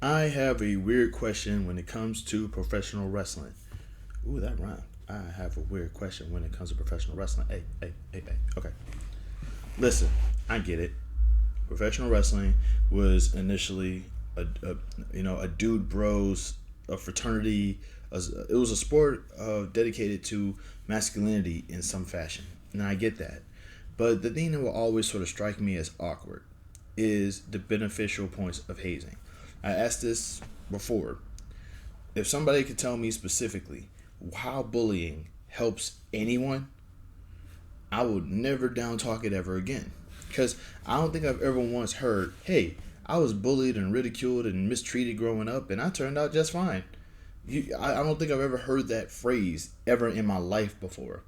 I have a weird question when it comes to professional wrestling. Ooh, that rhymed. I have a weird question when it comes to professional wrestling. Hey. Okay. Listen, I get it. Professional wrestling was initially a dude bros, a fraternity. It was a sport dedicated to masculinity in some fashion, and I get that. But the thing that will always sort of strike me as awkward is the beneficial points of hazing. I asked this before. If somebody could tell me specifically how bullying helps anyone, I would never down talk it ever again. Because I don't think I've ever once heard, hey, I was bullied and ridiculed and mistreated growing up and I turned out just fine. I don't think I've ever heard that phrase ever in my life before.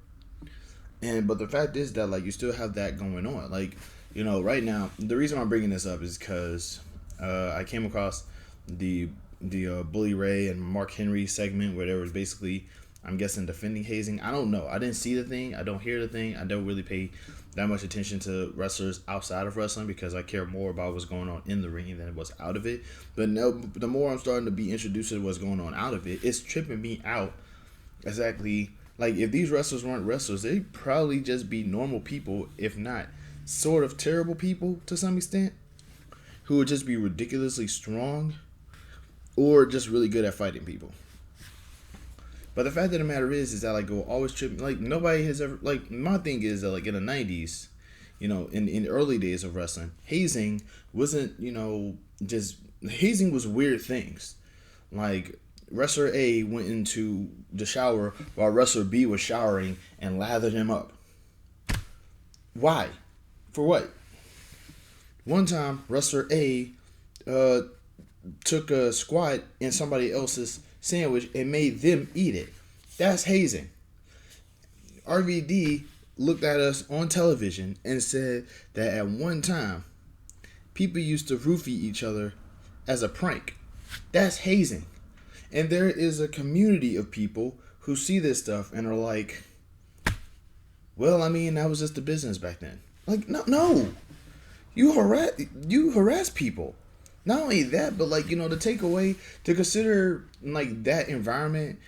But the fact is that like you still have that going on. Like, right now the reason I'm bringing this up is because I came across the Bully Ray and Mark Henry segment where there was basically, I'm guessing, defending hazing. I don't know. I didn't see the thing. I don't hear the thing. I don't really pay that much attention to wrestlers outside of wrestling because I care more about what's going on in the ring than what's out of it. But no, the more I'm starting to be introduced to what's going on out of it, it's tripping me out. Exactly. Like if these wrestlers weren't wrestlers, they'd probably just be normal people, if not sort of terrible people to some extent, who would just be ridiculously strong or just really good at fighting people. But the fact of the matter is that like will always trip. Like nobody has ever like my thing is that like in the '90s, in the early days of wrestling, hazing wasn't just hazing was weird things. Like wrestler A went into the shower while wrestler B was showering and lathered him up. Why? For what? One time, wrestler A uh, took a squat in somebody else's sandwich and made them eat it. That's hazing. RVD looked at us on television and said that at one time, people used to roofie each other as a prank. That's hazing. And there is a community of people who see this stuff and are like, well, I mean, that was just the business back then. Like, no. You harass people. Not only that, but like to take away to consider like that environment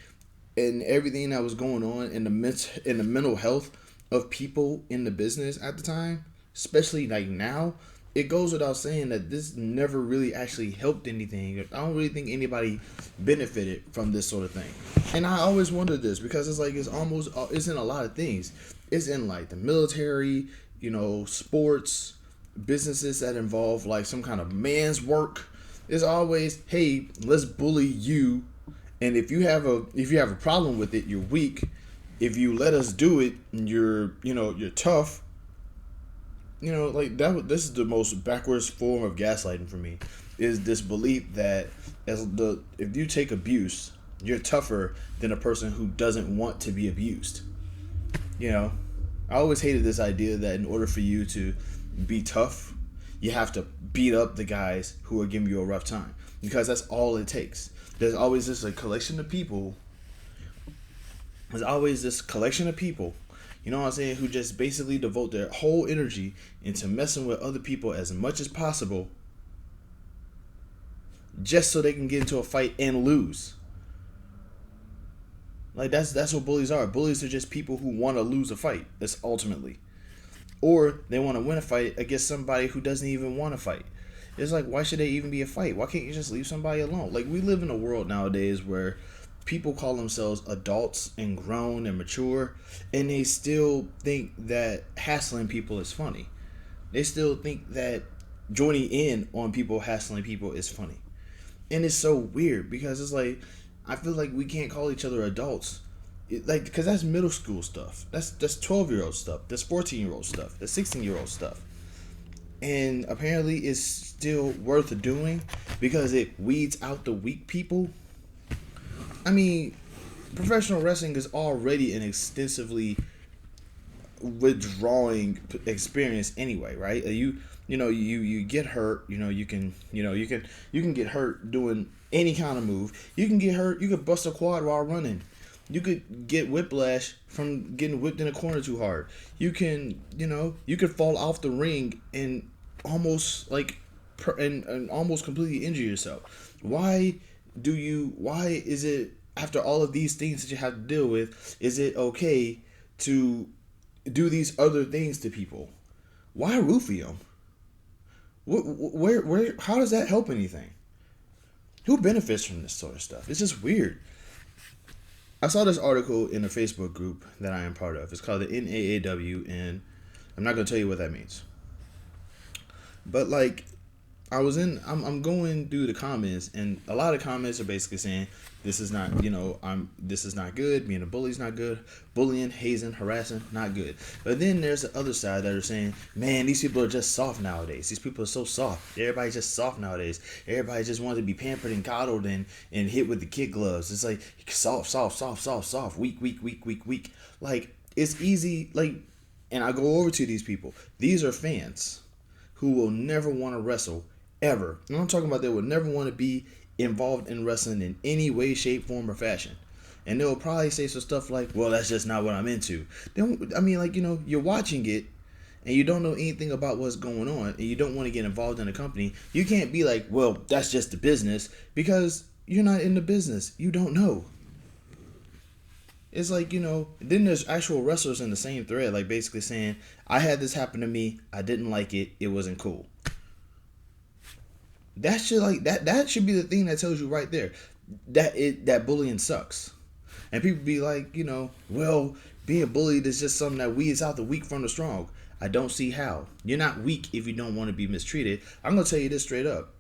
and everything that was going on in the mental health of people in the business at the time, especially like now, it goes without saying that this never really actually helped anything. I don't really think anybody benefited from this sort of thing. And I always wondered this because it's like it's in a lot of things. It's in like the military, sports, businesses that involve like some kind of man's work. It's always, hey, let's bully you, and if you have a problem with it, you're weak. If you let us do it, you're tough. Like that. This is the most backwards form of gaslighting for me. Is this belief that if you take abuse, you're tougher than a person who doesn't want to be abused. You know, I always hated this idea that in order for you to be tough, you have to beat up the guys who are giving you a rough time because that's all it takes. There's always this collection of people. There's always this collection of people, you know what I'm saying, who just basically devote their whole energy into messing with other people as much as possible just so they can get into a fight and lose. Like that's what bullies are. Bullies are just people who want to lose a fight. That's ultimately, or they want to win a fight against somebody who doesn't even want to fight. It's like, why should they even be a fight? Why can't you just leave somebody alone? Like, we live in a world nowadays where people call themselves adults and grown and mature, and they still think that hassling people is funny. They still think that joining in on people hassling people is funny. And it's so weird because it's like, I feel like we can't call each other adults. Because that's middle school stuff. That's 12-year-old stuff. That's 14-year-old stuff. That's 16-year-old stuff. And apparently it's still worth doing because it weeds out the weak people. I mean, professional wrestling is already an extensively withdrawing experience anyway, right? You get hurt, you can get hurt doing any kind of move. You can get hurt, you could bust a quad while running. You could get whiplash from getting whipped in a corner too hard. You can fall off the ring and almost like and almost completely injure yourself? Why is it, after all of these things that you have to deal with, is it okay to do these other things to people? Why roofie them? How does that help anything? Who benefits from this sort of stuff? It's just weird. I saw this article in a Facebook group that I am part of. It's called the NAAW, and I'm not going to tell you what that means. But like, I'm going through the comments, and a lot of comments are basically saying this is not, this is not good. Being a bully is not good. Bullying, hazing, harassing, not good. But then there's the other side that are saying, man, these people are just soft nowadays. These people are so soft. Everybody's just soft nowadays. Everybody just wants to be pampered and coddled and hit with the kid gloves. It's like soft, weak. Like, it's easy. Like, and I go over to these people. These are fans who will never want to wrestle ever. And I'm talking about they will never want to be involved in wrestling in any way, shape, form, or fashion. And they'll probably say some stuff like, well, that's just not what I'm into. You're watching it and you don't know anything about what's going on and you don't want to get involved in a company. You can't be like, well, that's just the business, because you're not in the business. You don't know. It's like, then there's actual wrestlers in the same thread, like basically saying, I had this happen to me. I didn't like it. It wasn't cool. That should be the thing that tells you right there that bullying sucks. And people be like, well, being bullied is just something that weeds out the weak from the strong. I don't see how. You're not weak if you don't want to be mistreated. I'm going to tell you this straight up.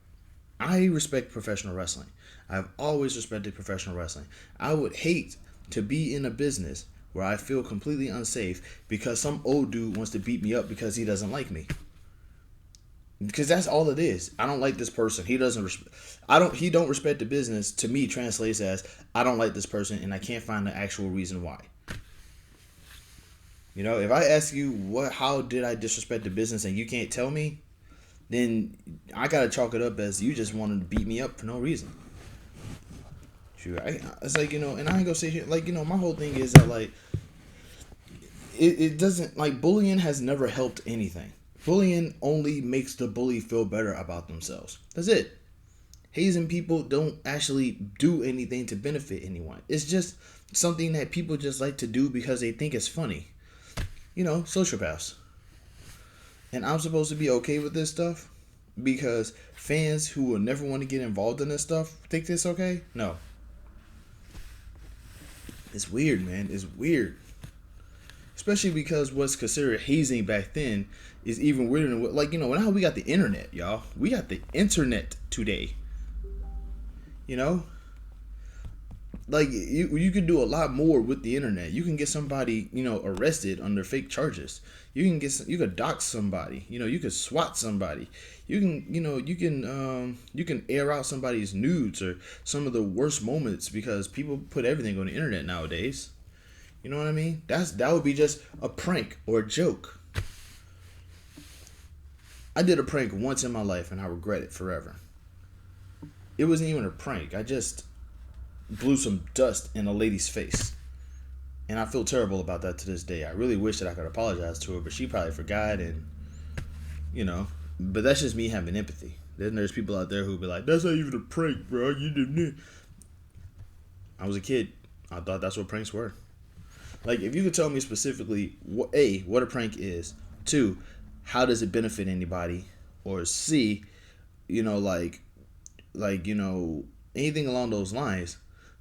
I respect professional wrestling. I've always respected professional wrestling. I would hate to be in a business where I feel completely unsafe because some old dude wants to beat me up because he doesn't like me. Because that's all it is. I don't like this person. He don't respect the business. To me, translates as I don't like this person and I can't find the actual reason why. If I ask you how did I disrespect the business and you can't tell me, then I gotta chalk it up as you just wanted to beat me up for no reason. It's like, and I ain't gonna say here, like, my whole thing is that, like, it doesn't, like, bullying has never helped anything. Bullying only makes the bully feel better about themselves. That's it. Hazing people don't actually do anything to benefit anyone. It's just something that people just like to do because they think it's funny. Sociopaths. And I'm supposed to be okay with this stuff because fans who will never want to get involved in this stuff think it's okay? No. It's weird, man. It's weird. Especially because what's considered hazing back then is even weirder than what, now we got the internet, y'all. We got the internet today. Like, you could do a lot more with the internet. You can get somebody, arrested under fake charges. You could dox somebody. You could SWAT somebody. You can air out somebody's nudes or some of the worst moments because people put everything on the internet nowadays. You know what I mean? That would be just a prank or a joke. I did a prank once in my life and I regret it forever. It wasn't even a prank. I just blew some dust in a lady's face. And I feel terrible about that to this day. I really wish that I could apologize to her, but she probably forgot and, but that's just me having empathy. Then there's people out there who be like, that's not even a prank, bro. You didn't. I was a kid. I thought that's what pranks were. Like, if you could tell me specifically, what a prank is, 2, how does it benefit anybody, or C, anything along those lines,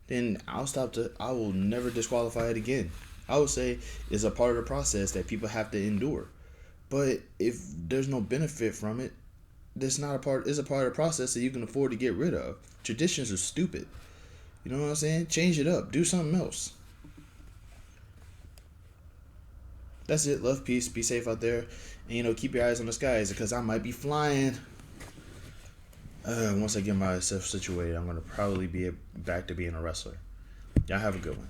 then I will never disqualify it again. I would say it's a part of the process that people have to endure. But if there's no benefit from it, it's a part of the process that you can afford to get rid of. Traditions are stupid. You know what I'm saying? Change it up. Do something else. That's it. Love, peace. Be safe out there. And, keep your eyes on the skies because I might be flying. Once I get myself situated, I'm going to probably be back to being a wrestler. Y'all have a good one.